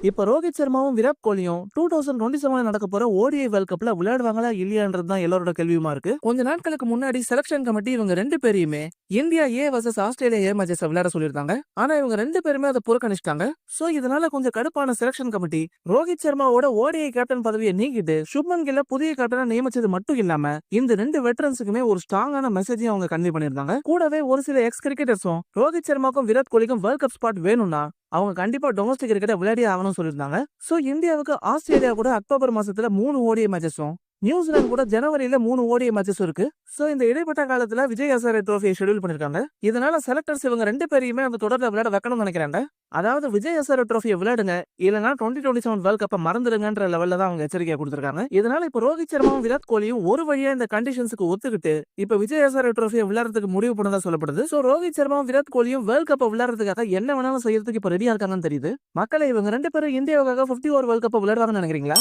இப்ப ரோஹித் சர்மாவும் விராட் கோலியும் 2027 நடக்க போற ஓடிஐ வேர்ல்ட் கப்ல விளையாடுவாங்களா இல்லையான்றது தான் எல்லாரோட கேள்வியுமா இருக்கு. கொஞ்ச நாட்களுக்கு முன்னாடி செலக்ஷன் கமிட்டி இவங்க ரெண்டு பேரையுமே India A versus Australia A matches விளையாட சொல்லியிருந்தாங்க. ஆனா இவங்க ரெண்டு பேருமே அதை புறக்கணிச்சிட்டாங்க. சோ இதனால கொஞ்சம் கடுப்பான செலக்ஷன் கமிட்டி ரோஹித் சர்மாவோட ஓடிஐ கேப்டன் பதவியை நீக்கிட்டு சுப்மன் கில்ல புதிய கேப்டனா நியமிச்சது மட்டும் இல்லாம இந்த ரெண்டு வெட்டரன்ஸுக்குமே ஒரு ஸ்ட்ராங்கான மெசேஜையும் அவங்க கன்வே பண்ணிருந்தாங்க. கூடவே ஒரு சில எக்ஸ் கிரிக்கெட்டர்ஸும் ரோஹித் சர்மாக்கும் விராட் கோலிக்கும் வேர்ல்ட் கப் ஸ்பாட் வேணும்னா அவங்க கண்டிப்பா டொமஸ்டிக் கிரிக்கெட்டை விளையாடி ஆகணும்னு சொல்லியிருந்தாங்க. சோ இந்தியாவுக்கு ஆஸ்திரேலியா கூட அக்டோபர் மாசத்துல 3 ஓடிஐ மேட்சஸும் நியூசிலாந்து கூட ஜனவரியில 3 ஓடிஐ மேட்சஸ் இருக்கு. சோ இந்த இடைப்பட்ட காலத்துல விஜய் ஹசாரே ட்ரோஃபியை ஷெட்யூல் பண்ணிருக்காங்க. இதனால செலக்டர்ஸ் இவங்க ரெண்டு பேரையுமே அந்த தொடர்ல விளையாட வைக்கணும்னு நினைக்கிறாங்க. அதாவது விஜய் ஹசாரே ட்ரோஃபியை விளையாடுங்க, இல்லனா 2027 வேர்ல்ட் கப்பை மறந்துடுங்கன்ற லெவல்ல தான் அவங்க எச்சரிக்கையா கொடுத்திருக்காங்க. இதனால இப்ப ரோஹித் சர்மாவும் விராட் கோலியும் ஒரு வழியா இந்த கண்டிஷன்ஸ்க்கு ஒத்துக்கிட்டு இப்ப விஜய் ஹசாரே ட்ரோஃபியை விளையாடுறதுக்கு முடிவு பண்ணதா சொல்லப்படுது. சோ ரோஹித் சர்மாவும் விராட் கோலியும் வேர்ல்ட் கப்பை விளையாடுறதுக்காக என்ன வேணாலும் செய்யறதுக்கு இப்ப ரெடியா இருக்காங்கன்னு தெரியுது. மக்களை இவங்க ரெண்டு பேரும் இந்தியாவுக்காக 50 ஓவர் வேர்ல்ட் கப்பை விளையாடுவாங்கன்னு நினைக்கிறீங்களா?